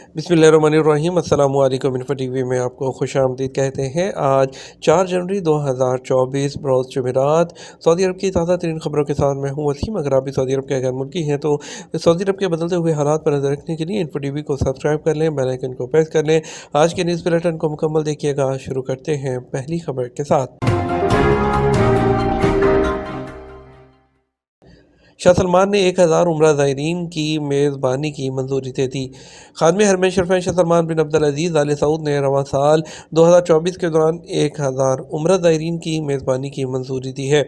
बिस्मिल्लाहिर्रहमानिर्रहीम। अस्सलामु अलैकुम। इन्फो टीवी में आपको खुश आमदीद कहते हैं। आज 4 जनवरी 2024 बरोज़ जुमेरात। सऊदी अरब की ताज़ा तरीन खबरों के साथ मैं हूँ वसीम। अगर आप भी सऊदी अरब के गैर मुल्की हैं तो सऊदी अरब के बदलते हुए हालात पर नज़र रखने के लिए इन्फो टीवी को सब्सक्राइब कर लें, बेल आइकन को प्रेस कर लें। आज के न्यूज़ बुलेटिन को मुकम्मल देखिएगा। शुरू करते हैं पहली खबर के साथ। शाह सलमान ने 1000 उम्रा ज़ायरीन की मेज़बानी की मंजूरी दे दी। खादमे हरमैन शरीफैन शाह सलमान बिन अब्दुल अज़ीज़ आले सऊद ने रवां साल 2024 के दौरान 1000 उम्रा ज़ायरीन की मेज़बानी की मंजूरी दी है।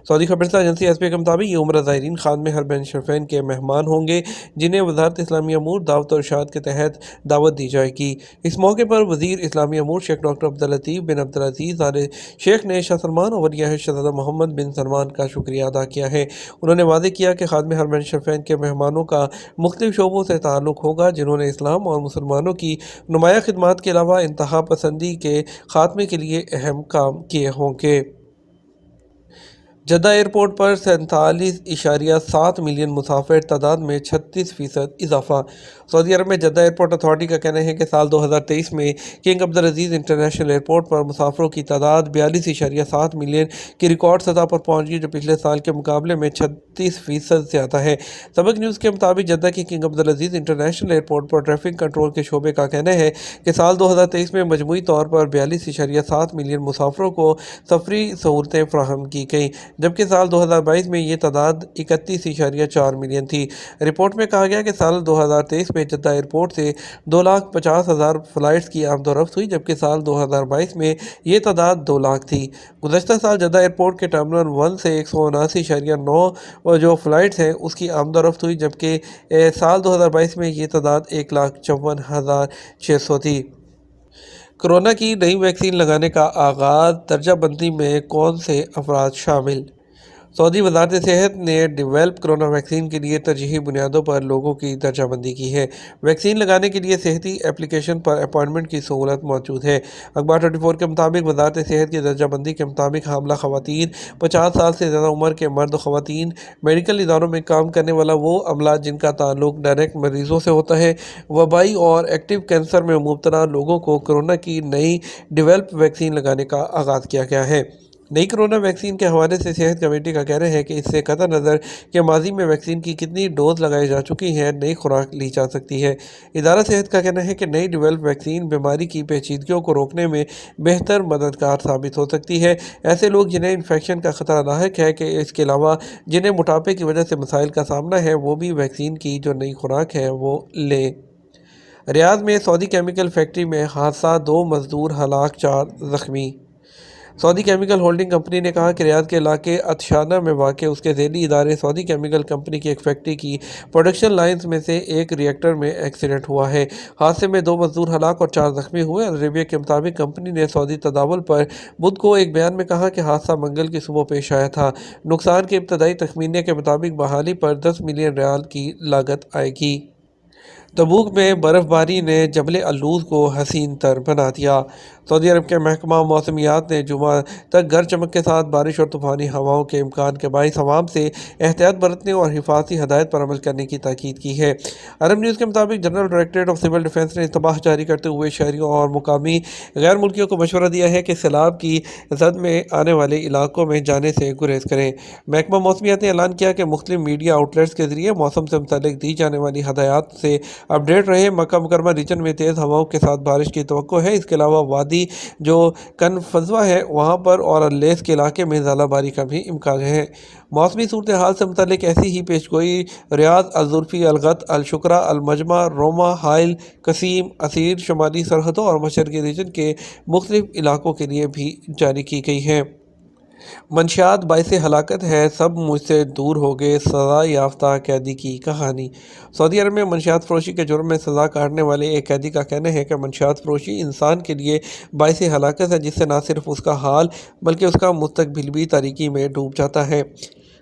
सऊदी खबरसा एजेंसी एसपी के मुताबिक ये उम्रा ज़ायरीन खादमे हरमैन शरीफैन के मेहमान होंगे, जिन्हें वज़ारत इस्लामी अमूर दावत और इरशाद के तहत दावत दी जाएगी। इस मौके पर वज़ीर इस्लामी अमूर शेख डॉक्टर अब्दुल लतीफ़ बिन अब्दुल अज़ीज़ आले शेख ने शाह सलमान और वली अहद शहज़ादा मोहम्मद बिन सलमान का शुक्रिया अदा किया है। उन्होंने वादे किया कि खादमे हरमैन शरीफैन के मेहमानों का मुख्तलिफ शोबों से ताल्लुक़ होगा, जिन्होंने इस्लाम और मुसलमानों की नुमाया खिदमात के अलावा इंतहा पसंदी के खात्मे के लिए अहम काम किए होंगे। जद्दा एयरपोर्ट पर 47.7 मिलियन मुसाफिर, तादाद में 36% इजाफा। सऊदी अरब में जद्दा एयरपोर्ट अथॉरिटी का कहना है कि साल 2023 में किंग अब्दुल अजीज़ इंटरनेशनल एयरपोर्ट पर मुसाफिरों की तादाद 42.7 मिलियन की रिकॉर्ड सतह पर पहुंच गई, जो पिछले साल के मुकाबले में 36% ज़्यादा है। सबक न्यूज़ के मुताबिक जद्दा के किंग अब्दुल अजीज़ इंटरनेशनल एयरपोर्ट पर ट्रैफिक कंट्रोल के शोबे का कहना है कि साल 2023 में मजमूई तौर पर 42.7 मिलियन मुसाफिरों को सफरी सहूलतें फराहम की गई, जबकि साल 2022 में ये तादाद 31.4 मिलियन थी। रिपोर्ट में कहा गया कि साल 2023 में जद्दा एयरपोर्ट से 2,50,000 फ़्लाइट्स की आमदोरफ्त हुई, जबकि साल 2022 में ये तादाद 2 लाख थी। गुज़श्ता साल जद्दा एयरपोर्ट के टर्मिनल 1 से 179.9 जो फ़्लाइट्स हैं उसकी आमदोरफ्त हुई, जबकि साल 2022 में ये तादाद 1,54,600 थी। कोरोना की नई वैक्सीन लगाने का आगाज़, दर्जाबंदी में कौन से अफराद शामिल। सऊदी वज़ारत सेहत ने डेवलप कोरोना वैक्सीन के लिए तरजीही बुनियादों पर लोगों की दर्जाबंदी की है। वैक्सीन लगाने के लिए सेहती एप्लीकेशन पर अपॉइंटमेंट की सहूलत मौजूद है। अखबार 24 के मुताबिक वज़ारत सेहत की दर्जाबंदी के मुताबिक हामला ख़वातीन, 50 साल से ज़्यादा उम्र के मर्द ख़वातीन, मेडिकल इदारों में काम करने वाला वो अमला जिनका ताल्लुक डायरेक्ट मरीजों से होता है, वबाई और एक्टिव कैंसर में मुब्तला लोगों को कोरोना की नई डेवलप वैक्सीन लगाने का आगाज़ किया गया है। नई कोरोना वैक्सीन के हवाले से सेहत कमेटी का कहना है कि इससे कतई नज़र के माजी में वैक्सीन की कितनी डोज लगाई जा चुकी हैं, नई खुराक ली जा सकती है। इदारा सेहत का कहना है कि नई डेवलप वैक्सीन बीमारी की पेचीदगियों को रोकने में बेहतर मददगार साबित हो सकती है। ऐसे लोग जिन्हें इन्फेक्शन का खतरा लाक है कि इसके अलावा जिन्हें मोटापे की वजह से मसाइल का सामना है, वो भी वैक्सीन की जो नई खुराक है वो लें। रियाद में सऊदी केमिकल फैक्ट्री में हादसा, 2 मजदूर हलाक, 4 जख्मी। सऊदी केमिकल होल्डिंग कंपनी ने कहा कि रियाद के इलाके अतशाना में वाक़ उसके ज़ेली इदारे सऊदी केमिकल कंपनी की एक फैक्ट्री की प्रोडक्शन लाइन्स में से एक रिएक्टर में एक्सीडेंट हुआ है। हादसे में 2 मजदूर हलाक और 4 जख्मी हुए। अल अरबिया के मुताबिक कंपनी ने सऊदी तदावुल पर बुध को एक बयान में कहा कि हादसा मंगल की सुबह पेश आया था। नुकसान के इब्तदाई तखमीने के मुताबिक बहाली पर 10 मिलियन रियाल की लागत आएगी। तबूक में बर्फ़बारी ने जबल अलूज़ को हसीन तर बना दिया। सऊदी अरब के महकमा मौसमियात ने जुमा तक गरज चमक के साथ बारिश और तूफ़ानी हवाओं के इम्कान के बाइस अवाम से एहतियात बरतने और हिफाजती हदायत पर अमल करने की ताकीद की है। अरब न्यूज़ के मुताबिक general directorate of civil defence ने इस्तबाह जारी करते हुए शहरियों और मुकामी गैर मुल्कियों को मशवरा दिया है कि सैलाब की जद में आने वाले इलाकों में जाने से गुरेज करें। महकमा मौसमियात ने ऐलान किया कि मुख्तलिफ मीडिया आउटलेट्स के जरिए मौसम से मुतल्लिक दी जाने वाली हदायत से अपडेट रहे। मक्का मुकरमा रीजन में तेज़ हवाओं के साथ बारिश की तवक्को है। इसके अलावा वादी जो कनफजवा है वहाँ पर और लेस के इलाके में ज़ालाबारी का भी इम्कान है। मौसमी सूरत हाल से मुतल्लिक ऐसी ही पेशगोई रियाद, अल-जुल्फ़ी, अल-गत, अल-शुक्रा, अल-मजमा, रोमा, हाइल, कसीम, असीर, शुमाली सरहदों और मशरक़ी रीजन के मुख्तलिफ इलाकों के लिए भी जारी की गई है। मंशियात बाइसे हलाकत है, सब मुझसे दूर हो गए, सज़ा याफ्ता कैदी की कहानी। सऊदी अरब में मंशियात फरोशी के जुर्म में सज़ा काटने वाले एक कैदी का कहना है कि मंशियात फरोशी इंसान के लिए बाइसे हलाकत है, जिससे न सिर्फ उसका हाल बल्कि उसका मुस्तकबिल भी तारीकी में डूब जाता है।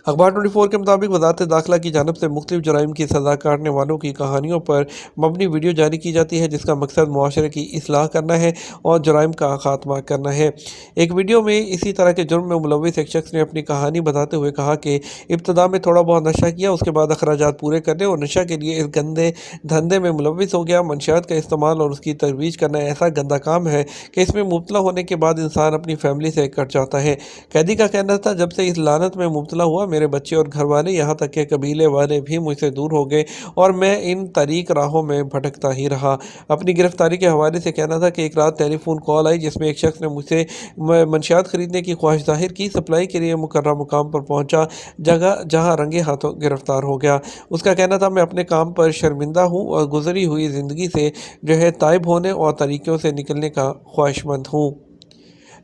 अखबार 24 के मुताबिक वजारत दाखिला की जानिब से मुख्तलिफ जराइम की सज़ा काटने वालों की कहानियों पर मबनी वीडियो जारी की जाती है, जिसका मकसद मुआशरे की इस्लाह करना है और जराइम का खात्मा करना है। एक वीडियो में इसी तरह के जुर्म में मुलविस एक शख्स ने अपनी कहानी बताते हुए कहा कि इब्तदा में थोड़ा बहुत नशा किया, उसके बाद अखराजात पूरे करने और नशा के लिए इस गंदे धंधे में मुलविस हो गया। मंशियात का इस्तेमाल और उसकी तजवीज़ करना ऐसा गंदा काम है कि इसमें मुब्तला होने के बाद इंसान अपनी फैमिली से कट जाता है। कैदी का कहना था, जब से इस लानत में मुब्तला हुआ मेरे बच्चे और घर वाले, यहाँ तक के कबीले वाले भी मुझसे दूर हो गए और मैं इन तरीक राहों में भटकता ही रहा। अपनी गिरफ्तारी के हवाले से कहना था कि एक रात टेलीफोन कॉल आई जिसमें एक शख्स ने मुझसे मंशियात खरीदने की ख्वाहिश जाहिर की। सप्लाई के लिए मुकर्रर मुकाम पर पहुंचा, जगह जहां रंगे हाथों गिरफ्तार हो गया। उसका कहना था, मैं अपने काम पर शर्मिंदा हूँ और गुजरी हुई ज़िंदगी से ताइब होने और तरीक़ों से निकलने का ख्वाहिशमंद हूँ।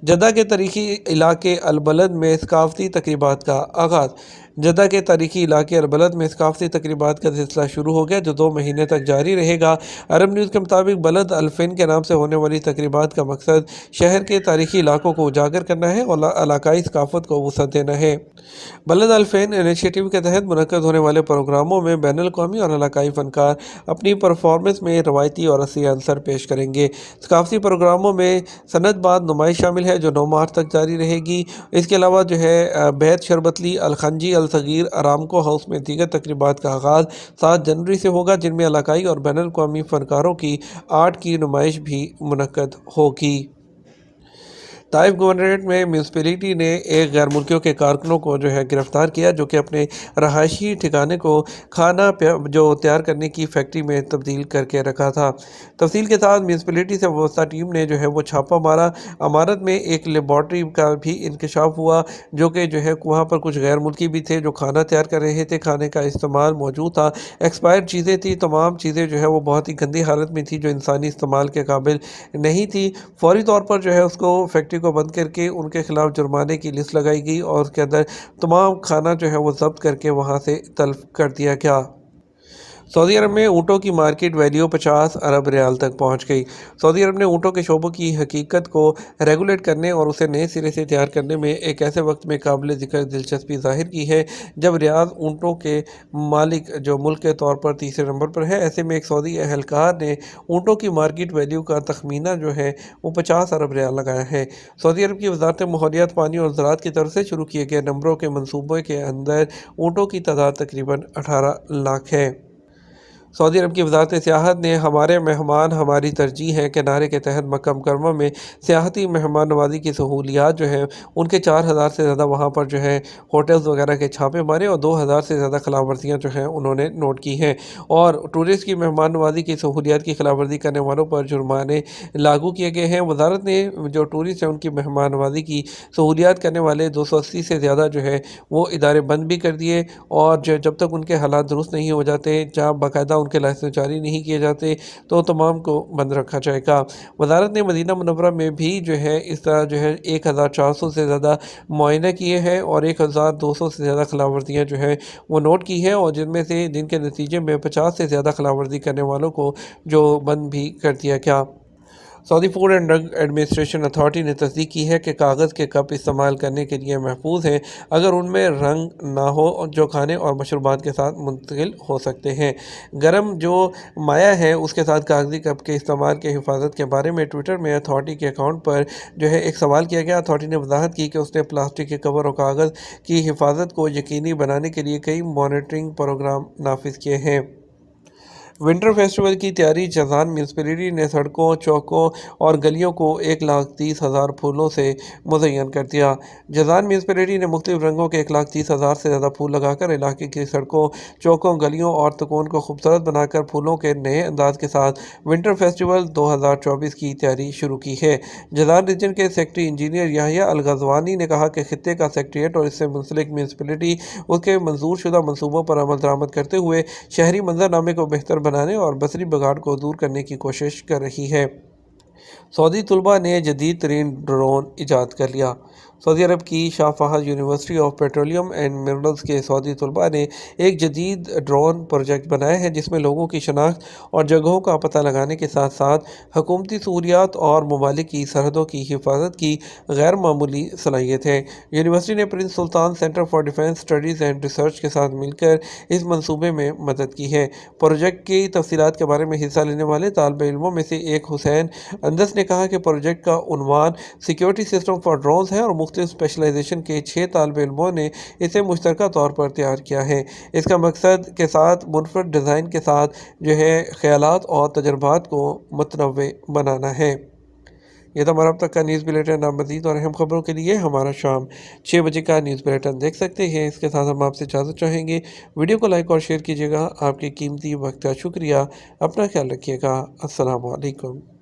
जद्दा के तारीखी इलाके अलबलद में सकाफ़ती तकरीबात का आगाज़। जद्दा के तारीखी इलाके अलबलद में सकाफ़ती तकरीबात का सिलसिला शुरू हो गया, जो 2 महीने तक जारी रहेगा। अरब न्यूज़ के मुताबिक बलद अल्फिन के नाम से होने वाली तकरीबात का मकसद शहर के तारीखी इलाकों को उजागर करना है और इलाकाई सकाफ़त को वसअत देना है। बलद अल्फिन इनिशिएटिव के तहत मुनक्कद होने वाले प्रोग्रामों में बैनुल अक़वामी और इलाकाई फ़नकार अपनी परफॉर्मेंस में रवायती और असली अंसर पेश करेंगे। सकाफ़ती प्रोग्रामों में सनतबाद नुमाइश शामिल है, जो 9 मार्च तक जारी रहेगी। इसके अलावा बैत शरबतली, अलखंजी, अलसगीर, अरामको हाउस में दीगर तकरीबात का आगाज़ 7 जनवरी से होगा, जिनमें इलाकाई और बैनुल अक़वामी फ़नकारों की आर्ट की नुमाइश भी मुनक्कद होगी। ताइफ गवर्नरेट में म्यूनसिपैलिटी ने एक गैर मुल्कियों के कारकुनों को गिरफ्तार किया, जो कि अपने रहायशी ठिकाने को खाना तैयार करने की फैक्ट्री में तब्दील करके रखा था। तफसील के साथ म्यूनसिपैलिटी से वाबस्ता टीम ने वो छापा मारा। इमारत में एक लेबॉर्ट्री का भी इंकशाफ हुआ, जो कि वहाँ पर कुछ गैर मुल्की भी थे जो खाना तैयार कर रहे थे। खाने का इस्तेमाल मौजूद था, एक्सपायर्ड चीज़ें थी, तमाम चीज़ें वो बहुत ही गंदी हालत में थी, जो इंसानी इस्तेमाल के काबिल नहीं थी। फौरी तौर पर उसको फैक्ट्री को बंद करके उनके खिलाफ जुर्माने की लिस्ट लगाई गई और उसके अंदर तमाम खाना वो जब्त करके वहाँ से तल्फ कर दिया गया। सऊदी अरब में ऊँटों की मार्केट वैल्यू 50 अरब रियाल तक पहुँच गई। सऊदी अरब ने ऊँटों के शोबों की हकीकत को रेगुलेट करने और उसे नए सिरे से तैयार करने में एक ऐसे वक्त में काबिल ज़िक्र दिलचस्पी ज़ाहिर की है जब रियाद ऊँटों के मालिक मुल्क के तौर पर तीसरे नंबर पर है। ऐसे में एक सऊदी अहलकार ने ऊँटों की मार्केट वैल्यू का तखमीना वो 50 अरब रियाल लगाया है। सऊदी अरब की वजारत माहौलियात, पानी और ज़राअत की तरफ से शुरू किए गए नंबरों के मनसूबे के अंदर ऊँटों की तादाद तकरीबन 18 लाख है। सऊदी अरब की वजारत सियाहत ने हमारे मेहमान हमारी तरजीह है के नारे के तहत मक्का मुकर्रमा में सियाहती मेहमान नवाजी की सहूलियात उनके 4000 से ज़्यादा वहाँ पर होटल्स वगैरह के छापे मारे और 2000 से ज़्यादा खिलाफ वर्जियाँ उन्होंने नोट की हैं और टूरिस्ट की मेहमान नवाजी की सहूलियात की खिलाफ वर्जी करने वालों पर जुर्माने लागू किए गए हैं। वजारत ने जो टूरिस्ट हैं उनकी मेहमान नवाजी की सहूलियात करने वाले 280 से ज़्यादा वो इदारे बंद भी कर दिए और जब तक उनके हालात दुरुस्त नहीं हो जाते, जहाँ बाकायदा उनके लाइसेंस जारी नहीं किए जाते, तो तमाम को बंद रखा जाएगा। वजारत ने मदीना मुनव्वरा में भी इस तरह 1400 से ज़्यादा मुआयना किए हैं और 1200 से ज़्यादा खिलाफ वर्जियाँ वो नोट की है और जिनके नतीजे में 50 से ज़्यादा खिलाफ वर्जी करने वालों को बंद भी कर दिया गया। Saudi food and drug administration authority ने तस्दीक की है कि कागज़ के कप इस्तेमाल करने के लिए महफूज हैं अगर उनमें रंग ना हो, जो खाने और मशरूबात के साथ मुंतकिल हो सकते हैं। गर्म माया है उसके साथ कागज़ी कप के इस्तेमाल के हिफाजत के बारे में ट्विटर में अथॉरिटी के अकाउंट पर एक सवाल किया गया। अथॉरिटी ने वजाहत की कि उसने प्लास्टिक के कवर और कागज़ की हिफाजत को यकीनी बनाने के लिए कई मॉनिटरिंग प्रोग्राम नाफिज किए हैं। विंटर फेस्टिवल की तैयारी। जज़ान म्यूनसिपैलिटी ने सड़कों, चौकों और गलियों को 1,30,000 फूलों से मुज़य्यन कर दिया। जज़ान म्यूनसिपैलिटी ने मुख्तलिफ रंगों के 1,30,000 से ज़्यादा फूल लगाकर इलाके की सड़कों, चौकों, गलियों और तकोन को खूबसूरत बनाकर फूलों के नए अंदाज के साथ विंटर फेस्टिवल 2024 की तैयारी शुरू की है। जज़ान रीजन के सेक्रेटरी इंजीनियर याहिया अल गज़वानी ने कहा कि खित्ते का सेक्रेटेरिएट और इससे मुंसलिक म्यूनसिपैलिटी उसके मंजूर शुदा मनसूबों पर अमल दरामद करते हुए शहरी मंजरनामे को बेहतर बनाने और बसरी बिगाड़ को दूर करने की कोशिश कर रही है। सऊदी तलबा ने जदीद तरीन ड्रोन ईजाद कर लिया। سعودی عرب کی شاہ فہد university of petroleum and minerals کے سعودی طلباء نے ایک جدید ڈرون پروجیکٹ بنایا ہے جس میں لوگوں کی شناخت اور جگہوں کا پتہ لگانے کے ساتھ ساتھ حکومتی سہولیات اور ممالک کی سرحدوں کی حفاظت کی غیر معمولی صلاحیت ہے۔ یونیورسٹی نے prince Sultan centre for defence studies and research کے ساتھ مل کر اس منصوبے میں مدد کی ہے۔ پروجیکٹ کی تفصیلات کے بارے میں حصہ لینے والے طالب علموں میں سے ایک حسین اندس نے کہا کہ پروجیکٹ کا عنوان سیکیورٹی سسٹم فار ڈرونز ہے اور مختلف اسپیشلائزیشن کے 6 طالب علموں نے اسے مشترکہ طور پر تیار کیا ہے۔ اس کا مقصد کے ساتھ منفرد ڈیزائن کے ساتھ خیالات اور تجربات کو متنوع بنانا ہے۔ یہ تھا ہمارا اب تک کا نیوز بلیٹن۔ آپ مزید اور اہم خبروں کے لیے ہمارا شام 6 بجے کا نیوز بلیٹن دیکھ سکتے ہیں۔ اس کے ساتھ ہم آپ سے اجازت چاہیں گے، ویڈیو کو لائک اور شیئر کیجیے گا۔ آپ کے قیمتی وقت کا شکریہ۔ اپنا خیال رکھیے گا۔ السلام علیکم۔